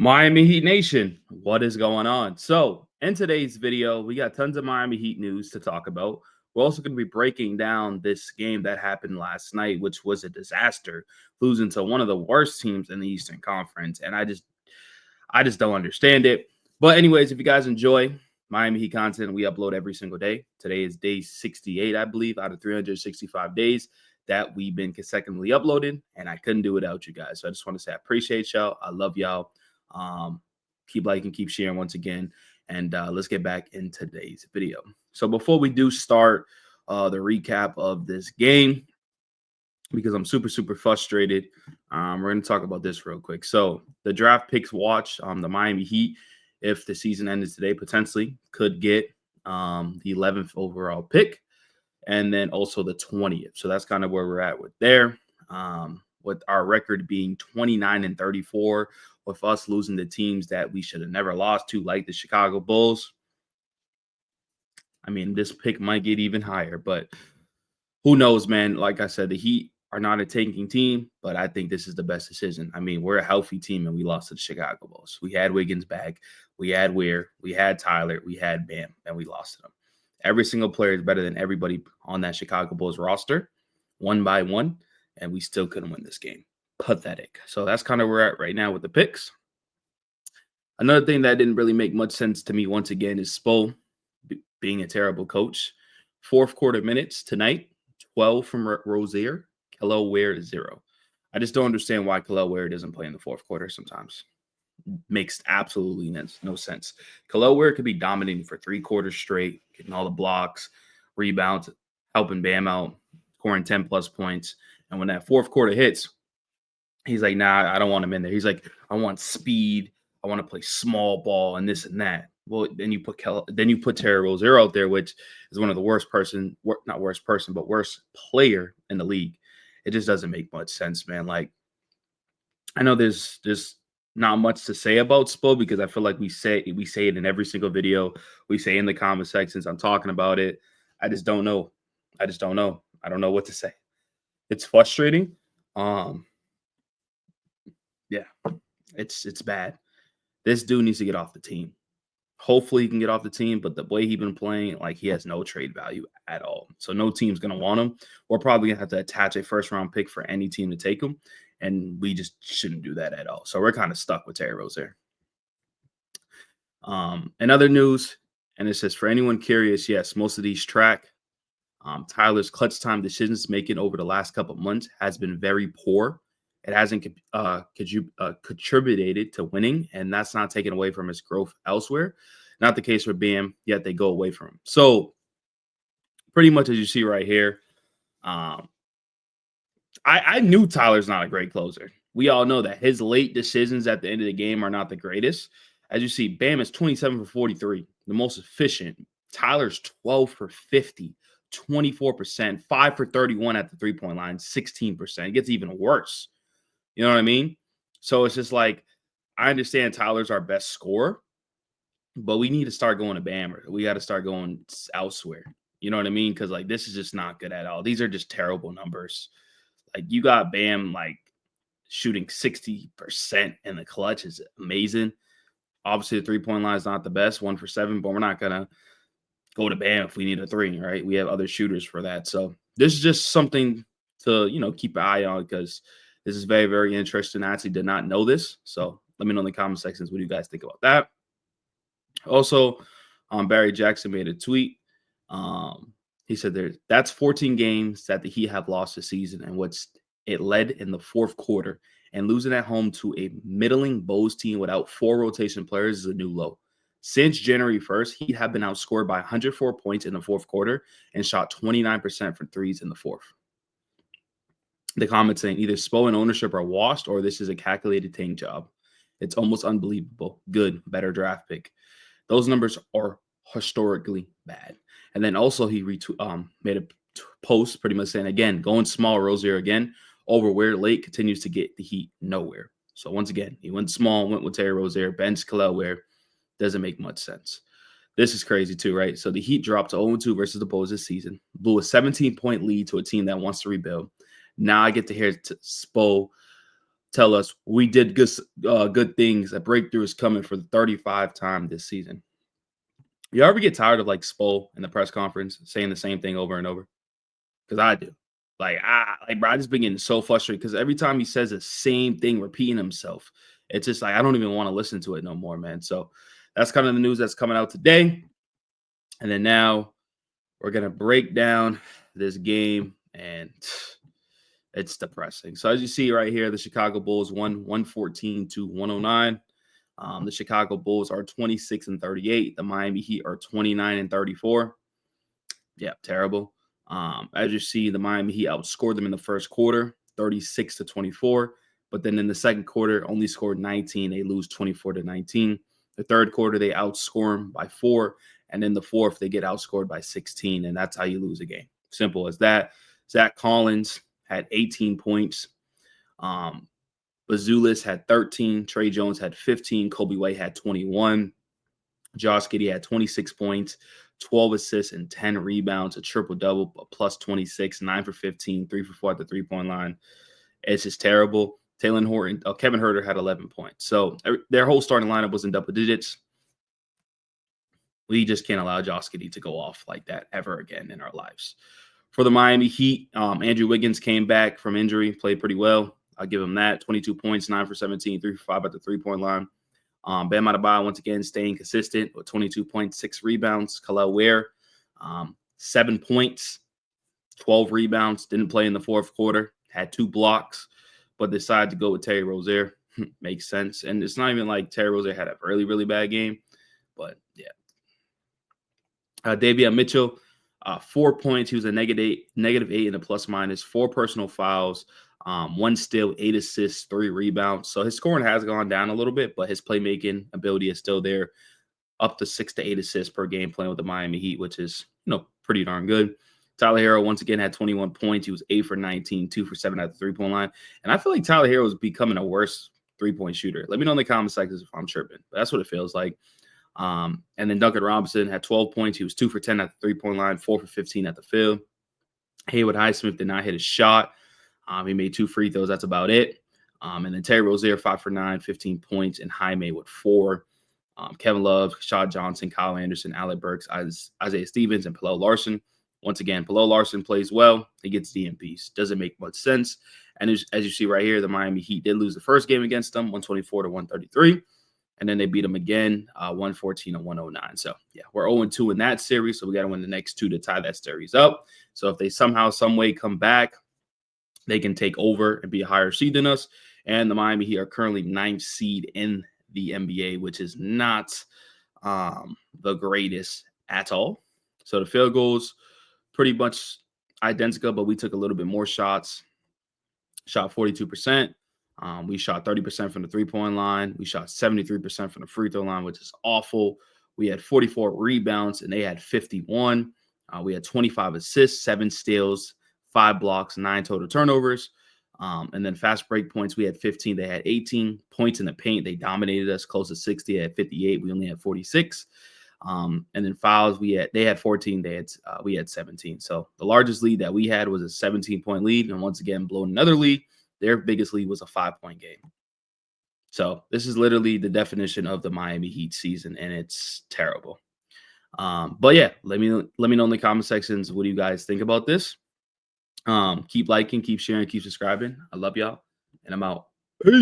Miami Heat Nation, what is going on? So, in today's video, we got tons of Miami Heat news to talk about. We're also going to be breaking down this game that happened last night, which was a disaster, losing to one of the worst teams in the Eastern Conference. And I just don't understand it. But anyways, if you guys enjoy Miami Heat content, we upload every single day. Today is day 68, I believe, out of 365 days that we've been consecutively uploading, and I couldn't do it without you guys. So I just want to say I appreciate y'all. I love y'all. Keep liking, keep sharing once again, and let's get back in today's video. So before we do start the recap of this game, because I'm super frustrated, we're going to talk about this real quick. So the draft picks watch, the Miami Heat, if the season ended today, potentially could get the 11th overall pick, and then also the 20th. So that's kind of where we're at with there. With our record being 29-34, with us losing the teams that we should have never lost to, like the Chicago Bulls. I mean, this pick might get even higher, but who knows, man? Like I said, the Heat are not a tanking team, but I think this is the best decision. I mean, we're a healthy team, and we lost to the Chicago Bulls. We had Wiggins back. We had Ware. We had Tyler. We had Bam, and we lost to them. Every single player is better than everybody on that Chicago Bulls roster, one by one, and we still couldn't win this game. Pathetic. So that's kind of where we're at right now with the picks. Another thing that didn't really make much sense to me once again is Spo being a terrible coach. Fourth quarter minutes tonight, 12 from Rozier, Kel'el Ware 0. I just don't understand why Kel'el Ware doesn't play in the fourth quarter sometimes. Makes absolutely no sense. Kel'el Ware could be dominating for 3 quarters straight, getting all the blocks, rebounds, helping Bam out, scoring 10-plus points. And when that fourth quarter hits, he's like, nah, I don't want him in there. He's like, I want speed. I want to play small ball and this and that. Well, then you put Terry Rozier out there, which is one of the worst player in the league. It just doesn't make much sense, man. Like, I know there's not much to say about Spo because I feel like we say it in every single video. We say in the comment sections, I'm talking about it. I just don't know. I don't know what to say. It's frustrating. Yeah, it's bad. This dude needs to get off the team. Hopefully he can get off the team, but the way he's been playing, like, he has no trade value at all. So no team's going to want him. We're probably going to have to attach a first-round pick for any team to take him, and we just shouldn't do that at all. So we're kind of stuck with Terry Rozier. In other news, and it says, for anyone curious, yes, most of these track. Tyler's clutch time decisions making over the last couple of months has been very poor. It hasn't contributed to winning, and that's not taken away from his growth elsewhere. Not the case for Bam, yet they go away from him. So pretty much as you see right here, I knew Tyler's not a great closer. We all know that his late decisions at the end of the game are not the greatest. As you see, Bam is 27 for 43, the most efficient. Tyler's 12 for 50, 24%, 5 for 31 at the three-point line, 16%. It gets even worse. You know what I mean? So it's just like, I understand Tyler's our best scorer, but we need to start going to Bammer. We got to start going elsewhere. You know what I mean? Because, like, this is just not good at all. These are just terrible numbers. Like, you got Bam, like, shooting 60% in the clutch is amazing. Obviously, the three-point line is not the best, 1 for 7, but we're not going to go to Bam if we need a 3, right? We have other shooters for that. So this is just something to, keep an eye on because – this is very, very interesting. I actually did not know this. So let me know in the comment sections what do you guys think about that. Also, Barry Jackson made a tweet. He said that's 14 games that the Heat have lost this season, and it led in the fourth quarter. And losing at home to a middling Bulls team without 4 rotation players is a new low. Since January 1st, Heat have been outscored by 104 points in the fourth quarter and shot 29% for threes in the fourth. The comment saying either Spo and ownership are washed or this is a calculated tank job. It's almost unbelievable. Good, better draft pick. Those numbers are historically bad. And then also he made a post pretty much saying, again, going small, Rozier again, over where late continues to get the Heat nowhere. So once again, he went small, went with Terry Rozier, bench Kel'el Ware. Doesn't make much sense. This is crazy too, right? So the Heat dropped to 0-2 versus the Bulls this season, blew a 17-point lead to a team that wants to rebuild. Now I get to hear Spo tell us we did good things. A breakthrough is coming for the 35th time this season. You ever get tired of like Spo in the press conference saying the same thing over and over? Because I do. Bro, I just been getting so frustrated because every time he says the same thing, repeating himself, it's just like I don't even want to listen to it no more, man. So that's kind of the news that's coming out today. And then now we're gonna break down this game, and it's depressing. So as you see right here, the Chicago Bulls won 114 to 109. The Chicago Bulls are 26 and 38. The Miami Heat are 29 and 34. Yeah, terrible. As you see, the Miami Heat outscored them in the first quarter, 36 to 24. But then in the second quarter, only scored 19. They lose 24 to 19. The third quarter, they outscore them by 4. And in the fourth, they get outscored by 16. And that's how you lose a game. Simple as that. Zach Collins had 18 points. Bazulis had 13. Trey Jones had 15. Kobe White had 21. Josh Giddey had 26 points, 12 assists, and 10 rebounds, a triple-double, a plus 26, 9 for 15, 3 for 4 at the three-point line. It's just terrible. Kevin Huerter had 11 points. So their whole starting lineup was in double digits. We just can't allow Josh Giddey to go off like that ever again in our lives. For the Miami Heat, Andrew Wiggins came back from injury, played pretty well. I'll give him that. 22 points, 9 for 17, 3 for 5 at the three-point line. Bam Adebayo, once again, staying consistent with 22.6 rebounds. Kel'el Ware, 7 points, 12 rebounds. Didn't play in the fourth quarter. Had 2 blocks, but decided to go with Terry Rozier. Makes sense. And it's not even like Terry Rozier had a really, really bad game. But, yeah. Davion Mitchell, 4 points. He was a -8 in the plus-minus. 4 personal fouls. 1 steal, 8 assists, 3 rebounds. So his scoring has gone down a little bit, but his playmaking ability is still there, up to 6 to 8 assists per game playing with the Miami Heat, which is, pretty darn good. Tyler Herro once again had 21 points. He was 8 for 19, 2 for 7 at the three-point line. And I feel like Tyler Herro is becoming a worse three-point shooter. Let me know in the comment sections if I'm tripping, but that's what it feels like. And then Duncan Robinson had 12 points. He was 2 for 10 at the three-point line, 4 for 15 at the field. Haywood Highsmith did not hit a shot. He made 2 free throws. That's about it. And then Terry Rozier, 5 for 9, 15 points, and Jaime with 4. Kevin Love, Shad Johnson, Kyle Anderson, Alec Burks, Isaiah Stevens, and Palo Larson. Once again, Palo Larson plays well. He gets DMPs. Doesn't make much sense. And as you see right here, the Miami Heat did lose the first game against them, 124 to 133. And then they beat them again, 114 to 109. So, yeah, we're 0-2 in that series. So we got to win the next 2 to tie that series up. So if they somehow, some way come back, they can take over and be a higher seed than us. And the Miami Heat are currently 9th seed in the NBA, which is not the greatest at all. So the field goals pretty much identical, but we took a little bit more shots. Shot 42%. We shot 30% from the three-point line. We shot 73% from the free throw line, which is awful. We had 44 rebounds, and they had 51. We had 25 assists, 7 steals, 5 blocks, 9 total turnovers. And then fast break points, we had 15. They had 18 points in the paint. They dominated us close to 60. They had 58. We only had 46. And then fouls, they had 14. We had 17. So the largest lead that we had was a 17-point lead. And once again, blowing another lead. Their biggest lead was a 5-point game. So this is literally the definition of the Miami Heat season, and it's terrible. But yeah, let me know in the comment sections, what do you guys think about this? Keep liking, keep sharing, keep subscribing. I love y'all, and I'm out. Peace.